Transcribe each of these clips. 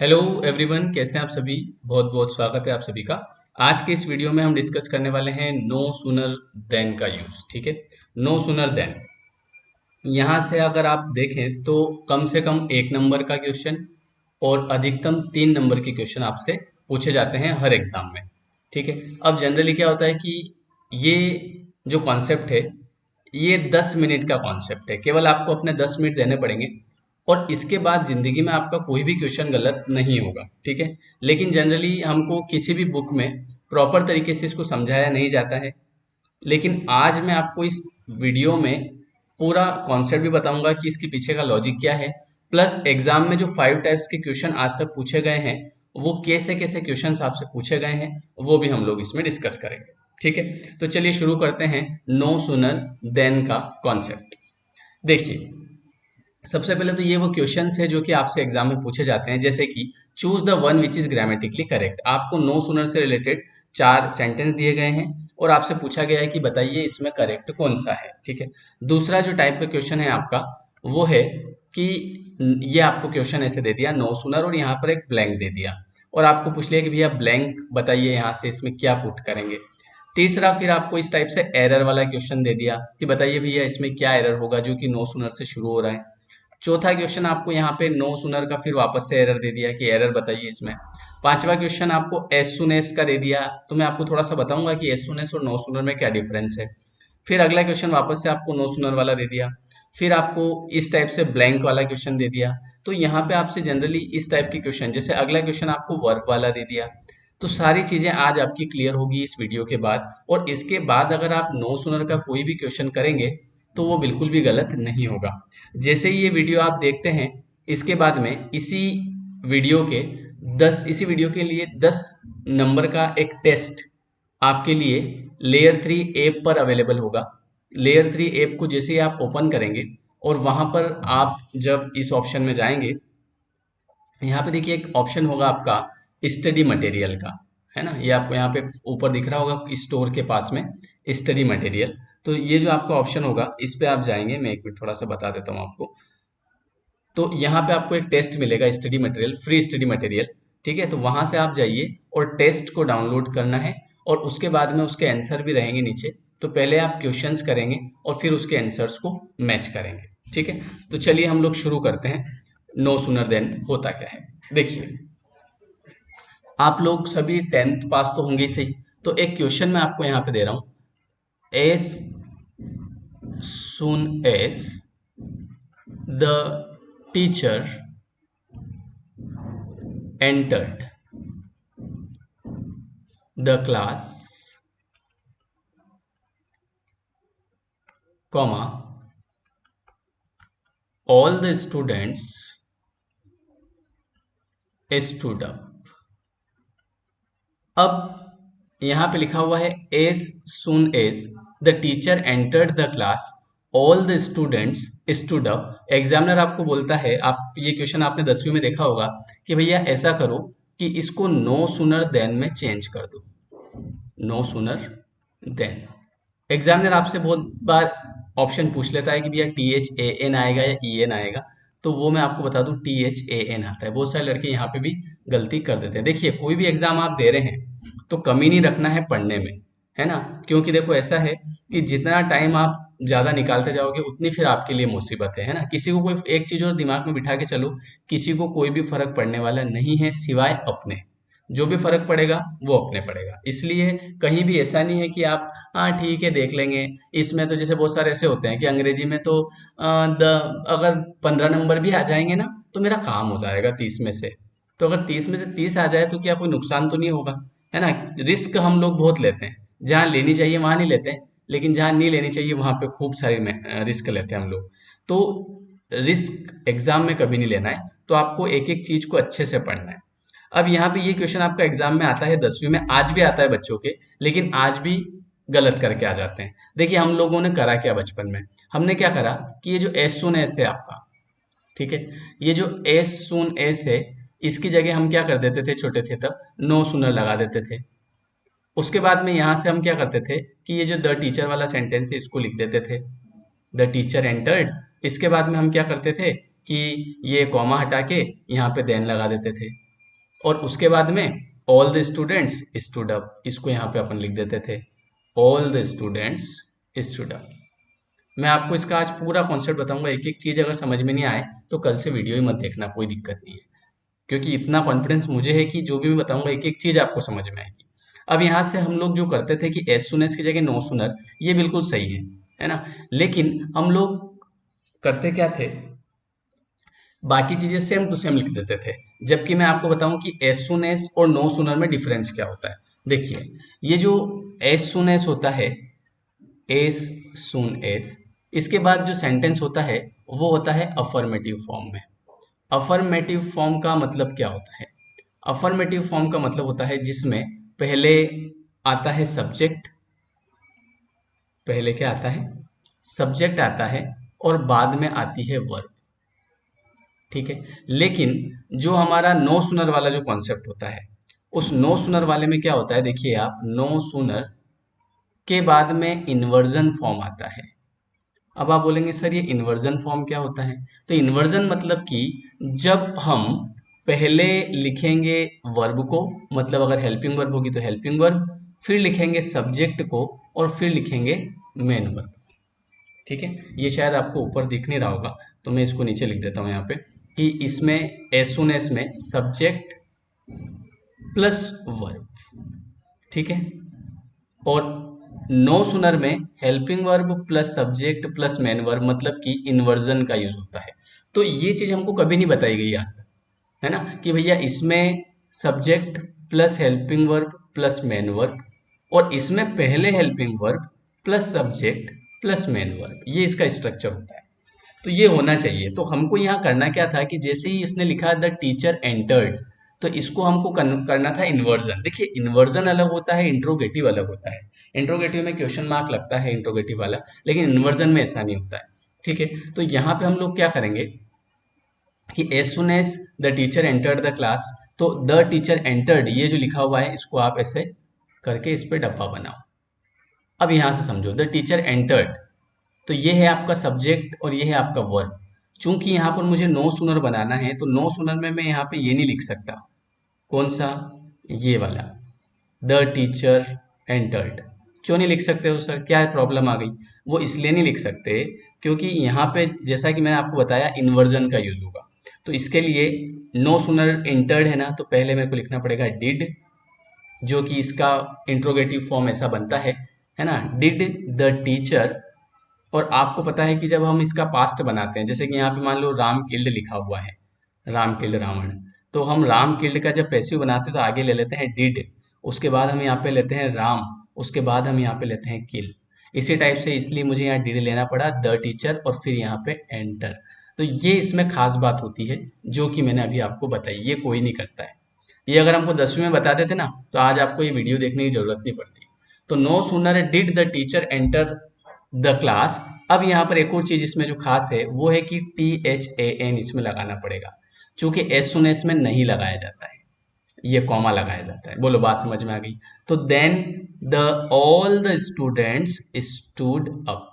Hello everyone, कैसे हैं आप सभी। बहुत बहुत स्वागत है आप सभी का। आज के इस वीडियो में हम डिस्कस करने वाले हैं नो सूनर देन का यूज। ठीक है, नो सूनर देन। यहाँ से अगर आप देखें तो कम से कम 1 नंबर का क्वेश्चन और अधिकतम 3 नंबर के क्वेश्चन आपसे पूछे जाते हैं हर एग्जाम में। ठीक है, अब जनरली क्या होता है कि ये जो कॉन्सेप्ट है ये 10 मिनट का कॉन्सेप्ट है। केवल आपको अपने 10 मिनट देने पड़ेंगे और इसके बाद जिंदगी में आपका कोई भी क्वेश्चन गलत नहीं होगा। ठीक है, लेकिन जनरली हमको किसी भी बुक में प्रॉपर तरीके से इसको समझाया नहीं जाता है। लेकिन आज मैं आपको इस वीडियो में पूरा कॉन्सेप्ट भी बताऊंगा कि इसके पीछे का लॉजिक क्या है, प्लस एग्जाम में जो 5 टाइप्स के क्वेश्चन आज तक पूछे गए हैं वो कैसे कैसे क्वेश्चन आपसे पूछे गए हैं वो भी हम लोग इसमें डिस्कस करेंगे। ठीक है, तो चलिए शुरू करते हैं नो सूनर देन का कॉन्सेप्ट। देखिए, सबसे पहले तो ये वो क्वेश्चंस है जो कि आपसे एग्जाम में पूछे जाते हैं, जैसे कि choose the one which is grammatically correct. आपको नो सूनर से रिलेटेड 4 सेंटेंस दिए गए हैं और आपसे पूछा गया है कि बताइए इसमें करेक्ट कौन सा है। ठीक है, दूसरा जो टाइप का क्वेश्चन है आपका वो है कि ये आपको क्वेश्चन ऐसे दे दिया नो सूनर और यहाँ पर एक ब्लैंक दे दिया और आपको पूछ लिया कि भैया ब्लैंक बताइए यहाँ से इसमें क्या पुट करेंगे। तीसरा फिर आपको इस टाइप से एरर वाला क्वेश्चन दे दिया कि बताइए भैया इसमें क्या एरर होगा जो कि नो सूनर से शुरू हो रहा है। चौथा क्वेश्चन आपको यहाँ पे नो सुनर का फिर वापस से एरर दे दिया कि एरर बताइए इसमें। पांचवा क्वेश्चन आपको एस सुन एस का दे दिया, तो मैं आपको थोड़ा सा बताऊंगा कि एस सुन एस और नो सुनर में क्या डिफरेंस है। फिर अगला क्वेश्चन वापस से आपको नो सुनर वाला दे दिया। फिर आपको इस टाइप से ब्लैंक वाला क्वेश्चन दे दिया। तो यहाँ पे आपसे जनरली इस टाइप के क्वेश्चन, जैसे अगला क्वेश्चन आपको वर्ब वाला दे दिया। तो सारी चीजें आज आपकी क्लियर होगी इस वीडियो के बाद, और इसके बाद अगर आप नो सुनर का कोई भी क्वेश्चन करेंगे तो वो बिल्कुल भी गलत नहीं होगा। जैसे ही ये वीडियो आप देखते हैं इसके बाद में इसी वीडियो के लिए 10 नंबर का एक टेस्ट आपके लिए लेयर 3 ऐप पर अवेलेबल होगा। लेयर 3 ऐप को जैसे ही आप ओपन करेंगे और वहां पर आप जब इस ऑप्शन में जाएंगे, यहाँ पे देखिए एक ऑप्शन होगा आपका स्टडी मटेरियल का, है ना। ये आपको यहाँ पे ऊपर दिख रहा होगा स्टोर के पास में स्टडी मटेरियल। तो ये जो आपका ऑप्शन होगा इस पे आप जाएंगे। मैं एक मिनट थोड़ा सा बता देता हूँ आपको। तो यहाँ पे आपको एक टेस्ट मिलेगा study material, free study material. ठीक है, तो वहां से आप जाइए और टेस्ट को डाउनलोड करना है और उसके बाद में उसके आंसर भी रहेंगे नीचे। तो पहले आप क्वेश्चंस करेंगे और फिर उसके आंसर्स को मैच करेंगे। ठीक है, तो चलिए हम लोग शुरू करते हैं नो सूनर देन होता क्या है। देखिए, आप लोग सभी 10th पास तो होंगे ही सही। तो एक क्वेश्चन मैं आपको यहाँ पे दे रहा हूँ, as soon as the teacher entered the class, comma, all the students stood up। अब यहाँ पे लिखा हुआ है as soon as the teacher entered the class all the students stood up। Examiner आपको बोलता है, आप ये क्वेश्चन आपने 10वीं में देखा होगा कि भैया ऐसा करो कि इसको नो सूनर देन में चेंज कर दो। नो सूनर देन एग्जामिनर आपसे बहुत बार ऑप्शन पूछ लेता है कि भैया THAN आएगा या EN आएगा। तो वो मैं आपको बता दूं THAN आता है। बहुत सारे लड़के यहाँ पे भी गलती कर देते हैं। देखिए, कोई भी एग्जाम आप दे रहे हैं तो कमी नहीं रखना है पढ़ने में, है ना। क्योंकि देखो ऐसा है कि जितना टाइम आप ज्यादा निकालते जाओगे उतनी फिर आपके लिए मुसीबत है ना। किसी को कोई एक चीज और दिमाग में बिठा के चलो, किसी को कोई भी फर्क पड़ने वाला नहीं है सिवाय अपने। जो भी फर्क पड़ेगा वो अपने पड़ेगा। इसलिए कहीं भी ऐसा नहीं है कि आप हाँ ठीक है देख लेंगे। इसमें तो जैसे बहुत सारे ऐसे होते हैं कि अंग्रेजी में तो अगर 15 नंबर भी आ जाएंगे ना तो मेरा काम हो जाएगा 30 में से। तो अगर 30 में से 30 आ जाए तो क्या कोई नुकसान तो नहीं होगा, है ना। रिस्क हम लोग बहुत लेते हैं, जहाँ लेनी चाहिए वहां नहीं लेते हैं, लेकिन जहाँ नहीं लेनी चाहिए वहां पे खूब सारी रिस्क लेते हैं हम लोग। तो रिस्क एग्जाम में कभी नहीं लेना है। तो आपको एक एक चीज को अच्छे से पढ़ना है। अब यहाँ पे ये क्वेश्चन आपका एग्जाम में आता है 10वीं में, आज भी आता है बच्चों के, लेकिन आज भी गलत करके आ जाते हैं। देखिए, हम लोगों ने करा क्या बचपन में, हमने क्या करा कि ये जो एस सुन एस है आपका, ठीक है, ये जो एस सुन एस है इसकी जगह हम क्या कर देते थे, छोटे थे तब नो सुनर लगा देते थे। उसके बाद में यहाँ से हम क्या करते थे कि ये जो द टीचर वाला सेंटेंस है इसको लिख देते थे, द टीचर एंटर्ड। इसके बाद में हम क्या करते थे कि ये कॉमा हटा के यहाँ पे देन लगा देते थे। और उसके बाद में all the students stood up, इसको यहाँ पे अपन लिख देते थे all the students stood up. मैं आपको इसका आज पूरा कॉन्सेप्ट बताऊंगा, एक एक चीज अगर समझ में नहीं आए तो कल से वीडियो ही मत देखना, कोई दिक्कत नहीं है, क्योंकि इतना कॉन्फिडेंस मुझे है कि जो भी मैं बताऊंगा एक एक चीज आपको समझ में आएगी। अब यहाँ से हम लोग जो करते थे कि एज सुन एज की जगह नो सुनर, ये बिल्कुल सही है ना, लेकिन हम लोग करते क्या थे, बाकी चीजें सेम टू सेम लिख देते थे, जबकि मैं आपको बताऊं कि एज सुन एज और नो सुनर में डिफरेंस क्या होता है। देखिए, ये जो एज सुन एज होता है, एज सुन एज, इसके बाद जो सेंटेंस होता है वो होता है अफर्मेटिव फॉर्म में। अफर्मेटिव फॉर्म का मतलब क्या होता है? अफर्मेटिव फॉर्म का मतलब होता है जिसमें पहले आता है सब्जेक्ट, पहले क्या आता है, सब्जेक्ट आता है, और बाद में आती है वर्ब, ठीक है। लेकिन जो हमारा नो सुनर वाला जो कॉन्सेप्ट होता है, उस नो सुनर वाले में क्या होता है, देखिए आप, नो सुनर के बाद में इन्वर्जन फॉर्म आता है। अब आप बोलेंगे सर ये इन्वर्जन फॉर्म क्या होता है? तो इन्वर्जन मतलब कि जब हम पहले लिखेंगे वर्ब को, मतलब अगर हेल्पिंग वर्ब होगी तो हेल्पिंग वर्ब, फिर लिखेंगे सब्जेक्ट को, और फिर लिखेंगे मेन वर्ब, ठीक है। ये शायद आपको ऊपर दिख नहीं रहा होगा, तो मैं इसको नीचे लिख देता हूँ यहाँ पे, कि इसमें एज सुन एज में सब्जेक्ट प्लस वर्ब, ठीक है, और नो सुनर में helping verb plus subject plus main verb, मतलब कि इन्वर्जन का यूज होता है। तो ये चीज हमको कभी नहीं बताई गई आज तक, है ना, कि भैया इसमें subject plus helping verb plus main verb, और इसमें पहले helping verb plus subject plus main verb, ये इसका स्ट्रक्चर होता है। तो ये होना चाहिए। तो हमको यहाँ करना क्या था कि जैसे ही इसने लिखा द टीचर एंटर्ड, तो इसको हमको करना था इन्वर्जन। देखिए, इन्वर्जन अलग होता है, इंट्रोगेटिव अलग होता है। इंट्रोगेटिव में क्वेश्चन मार्क लगता है इंट्रोगेटिव वाला, लेकिन इन्वर्जन में ऐसा नहीं होता है, ठीक है। तो यहाँ पे हम लोग क्या करेंगे कि as soon as the teacher entered the class, तो द टीचर एंटर्ड ये जो लिखा हुआ है, इसको आप ऐसे करके इस पे डब्बा बनाओ। अब यहाँ से समझो, द टीचर एंटर्ड, तो ये है आपका सब्जेक्ट और ये है आपका वर्ब। चूंकि यहाँ पर मुझे नो सुनर बनाना है, तो नो सुनर में मैं यहाँ पे ये नहीं लिख सकता, कौन सा, ये वाला, द टीचर एंटर्ड। क्यों नहीं लिख सकते हो सर, क्या प्रॉब्लम आ गई? वो इसलिए नहीं लिख सकते क्योंकि यहाँ पे जैसा कि मैंने आपको बताया इन्वर्जन का यूज होगा। तो इसके लिए नो सुनर एंटर्ड है ना, तो पहले मेरे को लिखना पड़ेगा डिड, जो कि इसका इंट्रोगेटिव फॉर्म ऐसा बनता है ना, डिड द टीचर। और आपको पता है कि जब हम इसका पास्ट बनाते हैं, जैसे कि यहाँ पे मान लो राम किल्ड लिखा हुआ है, राम किल्ड रावण, तो हम राम किल्ड का जब पैसिव बनाते हैं तो आगे ले लेते हैं डिड, उसके बाद हम यहाँ पे लेते हैं राम, उसके बाद हम यहाँ पे लेते हैं किल। इसी टाइप से इसलिए मुझे यहाँ डिड लेना पड़ा, द टीचर, और फिर यहाँ पे एंटर। तो ये इसमें खास बात होती है जो कि मैंने अभी आपको बताई, ये कोई नहीं करता है। ये अगर हमको 10वीं में बता देते ना, तो आज आपको ये वीडियो देखने की जरूरत नहीं पड़ती। तो no sooner did the teacher enter the class. अब यहाँ पर एक और चीज इसमें जो खास है वो है कि THAN इसमें लगाना पड़ेगा, चूंकि एस सुन एस में नहीं लगाया जाता है, ये कॉमा लगाया जाता है। बोलो बात समझ में आ गई? तो then the all the students stood up.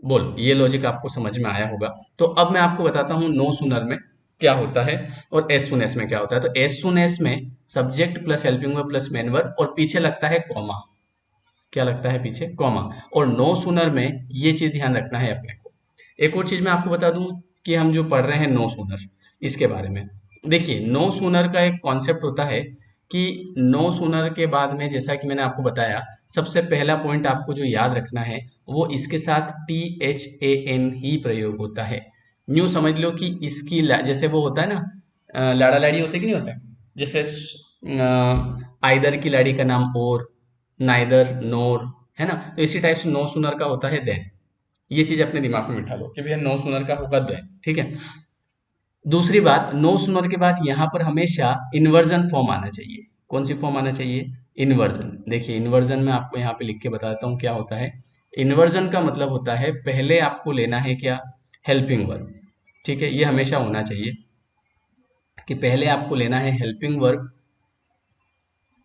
बोलो, ये लॉजिक आपको समझ में आया होगा। तो अब मैं आपको बताता हूँ नो सुनर में क्या होता है और एस सुन एस में क्या होता है। तो एस सुन एस में subject plus helping verb plus main verb, और पीछे लगता है कॉमा। क्या लगता है पीछे? कॉमा। और नो सुनर में ये चीज ध्यान रखना है अपने को। एक और चीज मैं आपको बता दूं कि हम जो पढ़ रहे हैं नो सुनर, इसके बारे में देखिए, नो सुनर का एक कॉन्सेप्ट होता है कि नो सुनर के बाद में, जैसा कि मैंने आपको बताया, सबसे पहला पॉइंट आपको जो याद रखना है वो इसके साथ THAN ही प्रयोग होता है। न्यू समझ लो कि इसकी जैसे वो होता है ना, लाड़ा लाड़ी होते कि नहीं होता है, जैसे आइदर की लाड़ी का नाम और, नाइदर नोर, है ना। तो इसी टाइप से नो सुनर का होता है देन। ये चीज अपने दिमाग में बिठा लो कि भैया नो सुनर का होगा देन, ठीक है। दूसरी बात, नो सुनर के बाद यहाँ पर हमेशा इन्वर्जन फॉर्म आना चाहिए। कौन सी फॉर्म आना चाहिए? इन्वर्जन। देखिए, इन्वर्जन में आपको यहाँ पे लिख के बताता हूँ क्या होता है। इन्वर्जन का मतलब होता है पहले आपको लेना है क्या? हेल्पिंग वर्ब, ठीक है। ये हमेशा होना चाहिए कि पहले आपको लेना है हेल्पिंग वर्ब,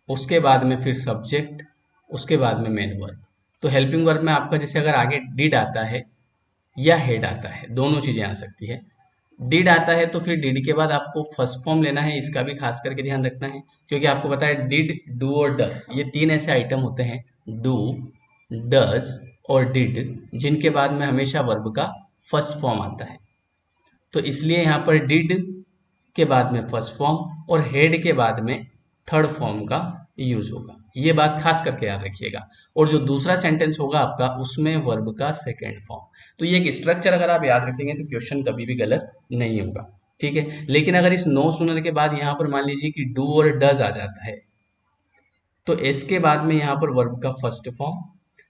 उसके बाद में फिर सब्जेक्ट, उसके बाद में मेन वर्ब। तो हेल्पिंग वर्ब में आपका जैसे अगर आगे डिड आता है या हेड आता है, दोनों चीजें आ सकती है। डिड आता है तो फिर डिड के बाद आपको फर्स्ट फॉर्म लेना है, इसका भी खास करके ध्यान रखना है, क्योंकि आपको पता है डिड, डू और डस ये तीन ऐसे आइटम होते हैं, डू, डस और डिड, जिनके बाद में हमेशा वर्ब का फर्स्ट फॉर्म आता है। तो इसलिए यहाँ पर डिड के बाद में फर्स्ट फॉर्म और हेड के बाद में थर्ड फॉर्म का यूज होगा, ये बात खास करके याद रखिएगा। और जो दूसरा सेंटेंस होगा आपका उसमें वर्ब का सेकेंड फॉर्म। तो ये एक स्ट्रक्चर अगर आप याद रखेंगे तो क्वेश्चन कभी भी गलत नहीं होगा, ठीक है। लेकिन अगर इस नो सुनर के बाद यहाँ पर मान लीजिए कि डू और डज आ जाता है, तो एस के बाद में यहाँ पर वर्ब का फर्स्ट फॉर्म,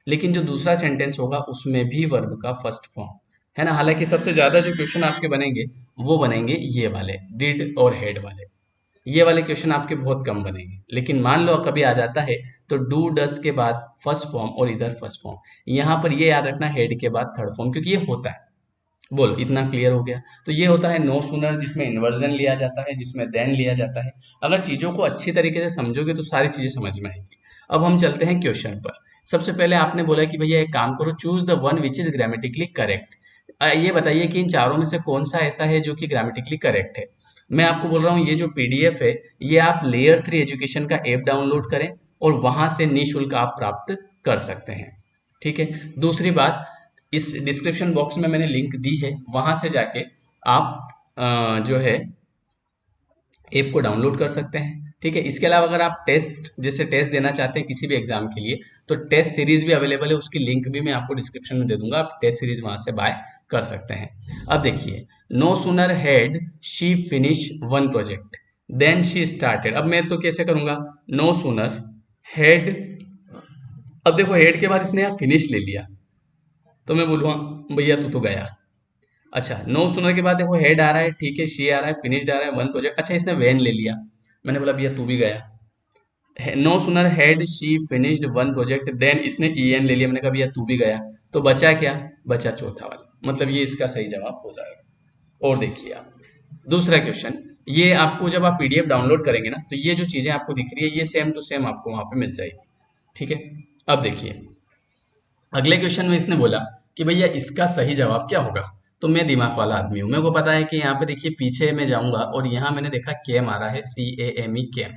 लेकिन जो दूसरा सेंटेंस होगा उसमें भी वर्ब का फर्स्ट फॉर्म, है ना। हालांकि सबसे ज्यादा जो क्वेश्चन आपके बनेंगे वो बनेंगे ये वाले डिड और हेड वाले, ये वाले क्वेश्चन आपके बहुत कम बनेंगे। लेकिन मान लो कभी आ जाता है तो डू डस के बाद फर्स्ट फॉर्म और इधर फर्स्ट फॉर्म, यहाँ पर ये याद रखना हेड के बाद थर्ड फॉर्म, क्योंकि ये होता है। बोलो इतना क्लियर हो गया। तो ये होता है नो सूनर, जिसमें इन्वर्जन लिया जाता है, जिसमें देन लिया जाता है। अगर चीजों को अच्छी तरीके से समझोगे तो सारी चीजें समझ में आएंगी। अब हम चलते हैं क्वेश्चन पर। सबसे पहले आपने बोला कि भैया एक काम करो, choose the one which is grammatically correct. ये बताइए कि इन चारों में से कौन सा ऐसा है जो कि ग्रामेटिकली करेक्ट है। मैं आपको बोल रहा हूँ ये जो पीडीएफ है ये आप लेयर 3 एजुकेशन का ऐप डाउनलोड करें और वहां से निःशुल्क आप प्राप्त कर सकते हैं, ठीक है। दूसरी बात, इस डिस्क्रिप्शन बॉक्स में मैंने लिंक दी है, वहां से जाके आप जो है ऐप को डाउनलोड कर सकते हैं, ठीक है। इसके अलावा अगर आप टेस्ट जैसे टेस्ट देना चाहते हैं किसी भी एग्जाम के लिए तो टेस्ट सीरीज भी अवेलेबल है, उसकी लिंक भी मैं आपको डिस्क्रिप्शन में दे दूंगा, आप टेस्ट सीरीज वहां से बाय कर सकते हैं। अब देखिए, no sooner had she finish one project then she started. अब मैं तो कैसे करूंगा, नो सूनर हैड, अब देखो हेड के बाद इसने यहाँ फिनिश ले लिया तो मैं बोलूँगा भैया तू तो गया। अच्छा, नो सुनर के बाद देखो हेड आ रहा है, ठीक है, शी आ रहा है, फिनिश्ड आ रहा है, वन प्रोजेक्ट, अच्छा इसने वैन ले लिया, मैंने बोला भैया तू भी गया। No sooner had she finished one project then इसने ई एन ले लिया, मैंने कहा भैया तू भी गया। तो बचा क्या, बचा चौथा वाला, मतलब ये इसका सही जवाब हो जाएगा। और देखिए आप दूसरा क्वेश्चन, ये आपको जब आप पीडीएफ डाउनलोड करेंगे ना तो ये जो चीजें आपको दिख रही है ये सेम टू सेम आपको वहां पे मिल जाएगी, ठीक है। अब देखिए अगले क्वेश्चन में इसने बोला कि भैया इसका सही जवाब क्या होगा। तो मैं दिमाग वाला आदमी हूँ, मेरे को पता है कि यहाँ पे देखिए पीछे मैं जाऊंगा और यहाँ मैंने देखा केम आ रहा है, CAME केम।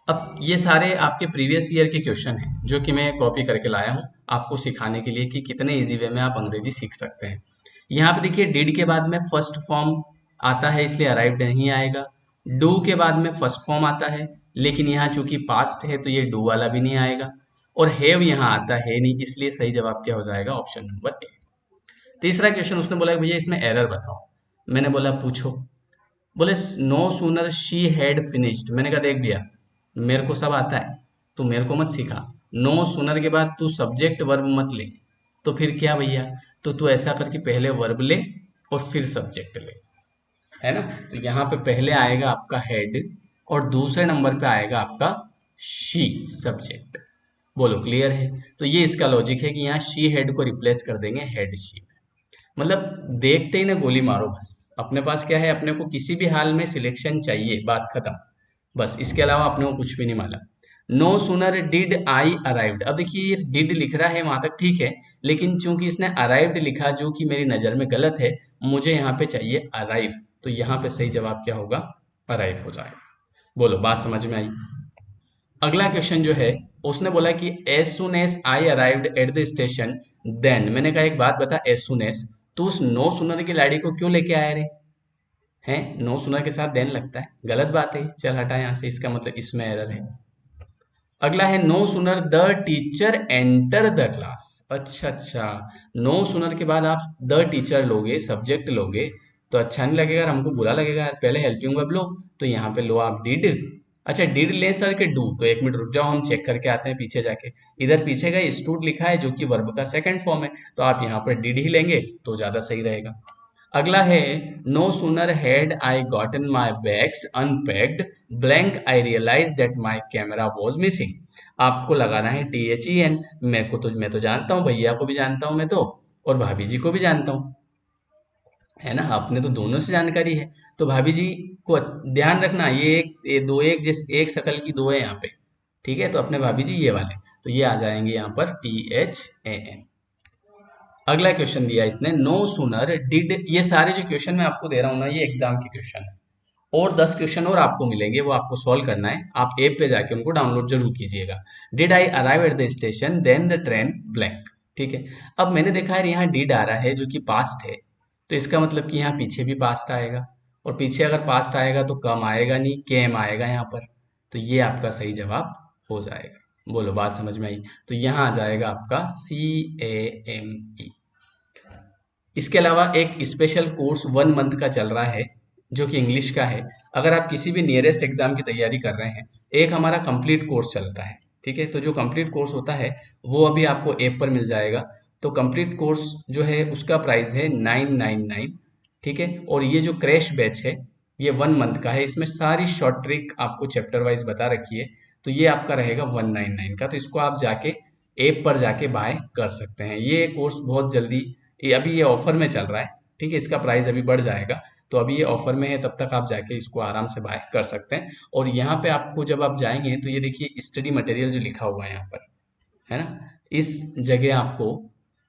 अब ये सारे आपके प्रीवियस ईयर के क्वेश्चन हैं जो कि मैं कॉपी करके लाया हूँ आपको सिखाने के लिए कि कितने इजी वे में आप अंग्रेजी सीख सकते हैं। यहाँ पे देखिए डिड के बाद में फर्स्ट फॉर्म आता है इसलिए अराइव्ड नहीं आएगा, डू के बाद में फर्स्ट फॉर्म आता है लेकिन यहाँ चूंकि पास्ट है तो ये डू वाला भी नहीं आएगा, और हैव यहाँ आता है नहीं, इसलिए सही जवाब क्या हो जाएगा, ऑप्शन नंबर ए। तीसरा क्वेश्चन उसने बोला कि भैया इसमें एरर बताओ, मैंने बोला पूछो। बोले no sooner she had finished, मैंने कहा देख भैया मेरे को सब आता है, तू मेरे को मत सिखा। नो सूनर के बाद तू सब्जेक्ट वर्ब मत ले, तो फिर क्या भैया, तो तू ऐसा कर कि पहले वर्ब ले और फिर सब्जेक्ट ले, है ना। तो यहाँ पे पहले आएगा आपका हेड और दूसरे नंबर पे आएगा आपका शी सब्जेक्ट। बोलो क्लियर है। तो ये इसका लॉजिक है कि यहाँ शी हेड को रिप्लेस कर देंगे हेड शी, मतलब देखते ही ना गोली मारो बस। अपने पास क्या है, अपने को किसी भी हाल में सिलेक्शन चाहिए, बात खत्म, बस इसके अलावा अपने को कुछ भी नहीं मालूम। No sooner did I arrived, अब देखिए ये डिड लिख रहा है वहां तक ठीक है, लेकिन चूंकि इसने अराइव्ड लिखा जो कि मेरी नजर में गलत है, मुझे यहाँ पे चाहिए अराइव, तो यहाँ पे सही जवाब क्या होगा, अराइव हो जाएगा। बोलो बात समझ में आई। अगला क्वेश्चन जो है उसने बोला कि as soon as I arrived at the station then, मैंने कहा एक बात बता एज सुन एज, तू उस नो सुनर की लाड़ी को क्यों लेके आया रे, हैं नो सुनर के साथ देन लगता है, गलत बात है, चल हटा यहाँ से, इसका मतलब इसमें एरर है। अगला है no sooner the teacher enter the class, अच्छा अच्छा, नो सुनर के बाद आप द टीचर लोगे, सब्जेक्ट लोगे तो अच्छा नहीं लगेगा, हमको बुरा लगेगा, पहले हेल्पिंग वर्ब लो, तो यहाँ पे लो आप डिड। अच्छा डिड ले सर के डू, तो एक मिनट रुक जाओ हम चेक करके आते हैं पीछे जाके। इधर पीछे का स्टूड लिखा है जो कि वर्ब का सेकंड फॉर्म है, तो आप यहाँ पर डिड ही लेंगे तो ज्यादा सही रहेगा। अगला है no sooner had I gotten my bags unpacked blank I realise that my camera was missing. आपको लगाना है THEN, मेरे को तो मैं तो जानता हूँ, भैया को भी जानता हूँ मैं तो, और भाभी जी को भी जानता हूँ, है ना, अपने तो दोनों से जानकारी है। तो भाभी जी को ध्यान रखना, ये दो एक जिस एक शकल की दो है यहाँ पे, ठीक है, तो अपने भाभी जी ये वाले, तो ये आ जाएंगे यहाँ पर THAN। अगला क्वेश्चन दिया इसने, नो सूनर डिड, ये सारे जो क्वेश्चन मैं आपको दे रहा हूँ ना, ये एग्जाम के क्वेश्चन है, और 10 क्वेश्चन और आपको मिलेंगे, वो आपको सॉल्व करना है। आप ऐप पे जाके उनको डाउनलोड जरूर कीजिएगा। Did I arrive at the station then the train blank. ठीक है, अब मैंने देखा है यहाँ डिड आ रहा है जो कि पास्ट है, तो इसका मतलब कि यहाँ पीछे भी पास्ट आएगा, और पीछे अगर पास्ट आएगा तो कम आएगा नहीं, केम आएगा यहाँ पर, तो ये आपका सही जवाब हो जाएगा। बोलो, बात समझ में आई? तो यहाँ आ जाएगा आपका CAME। इसके अलावा एक स्पेशल कोर्स 1 मंथ का चल रहा है जो कि इंग्लिश का है। अगर आप किसी भी नियरेस्ट एग्जाम की तैयारी कर रहे हैं, एक हमारा कंप्लीट कोर्स चलता है। ठीक है, तो जो कंप्लीट कोर्स होता है वो अभी आपको ऐप पर मिल जाएगा। तो कंप्लीट कोर्स जो है उसका प्राइस है 999। ठीक है, और ये जो क्रैश बैच है ये 1 मंथ का है, इसमें सारी शॉर्ट ट्रिक आपको चैप्टर वाइज बता रखी है, तो ये आपका रहेगा 199 का। तो इसको आप जाके ऐप पर जाके बाय कर सकते हैं। ये कोर्स बहुत जल्दी, अभी ये ऑफर में चल रहा है। ठीक है, इसका प्राइस अभी बढ़ जाएगा, तो अभी ये ऑफर में है, तब तक आप जाके इसको आराम से बाय कर सकते हैं। और यहाँ पे आपको जब आप जाएंगे तो ये देखिए स्टडी मटेरियल जो लिखा हुआ है यहाँ पर, है ना, इस जगह आपको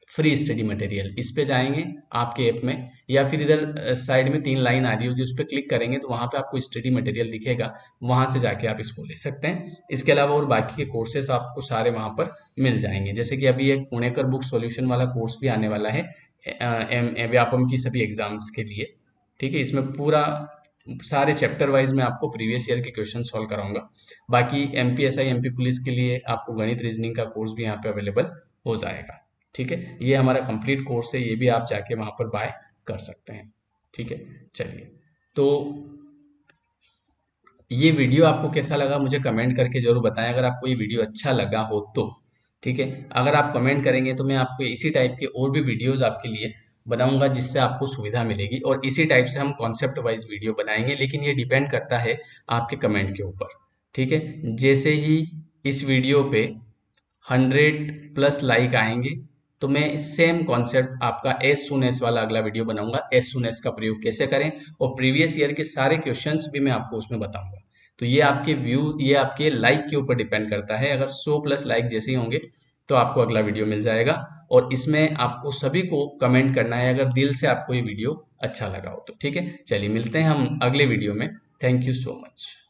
फ्री स्टडी मटेरियल, इस पे जाएंगे आपके ऐप में, या फिर इधर साइड में 3 लाइन आ रही होगी, उस पर क्लिक करेंगे तो वहाँ पे आपको स्टडी मटेरियल दिखेगा, वहाँ से जाके आप इसको ले सकते हैं। इसके अलावा और बाकी के कोर्सेस आपको सारे वहाँ पर मिल जाएंगे, जैसे कि अभी एक पुणेकर बुक सॉल्यूशन वाला कोर्स भी आने वाला है व्यापम की सभी एग्जाम्स के लिए। ठीक है, इसमें पूरा सारे चैप्टर वाइज मैं आपको प्रीवियस ईयर के क्वेश्चन सॉल्व कराऊंगा। बाकी MPSI MP पुलिस के लिए आपको गणित रीजनिंग का कोर्स भी यहाँ पे अवेलेबल हो जाएगा। ठीक है, ये हमारा कंप्लीट कोर्स है, ये भी आप जाके वहाँ पर बाय कर सकते हैं। ठीक है, चलिए, तो ये वीडियो आपको कैसा लगा मुझे कमेंट करके जरूर बताएं, अगर आपको ये वीडियो अच्छा लगा हो तो। ठीक है, अगर आप कमेंट करेंगे तो मैं आपको इसी टाइप के और भी वीडियोस आपके लिए बनाऊंगा, जिससे आपको सुविधा मिलेगी, और इसी टाइप से हम कॉन्सेप्ट वाइज वीडियो बनाएंगे, लेकिन ये डिपेंड करता है आपके कमेंट के ऊपर। ठीक है, जैसे ही इस वीडियो पे 100+ लाइक आएंगे तो मैं सेम कॉन्सेप्ट आपका एज सुन एस वाला अगला वीडियो बनाऊंगा, एज सुन एस का प्रयोग कैसे करें, और प्रीवियस ईयर के सारे क्वेश्चंस भी मैं आपको उसमें बताऊंगा। तो ये आपके व्यू, ये आपके लाइक के ऊपर डिपेंड करता है। अगर 100+ लाइक जैसे ही होंगे तो आपको अगला वीडियो मिल जाएगा, और इसमें आपको सभी को कमेंट करना है अगर दिल से आपको ये वीडियो अच्छा लगा हो तो। ठीक है, चलिए मिलते हैं हम अगले वीडियो में। Thank you so much.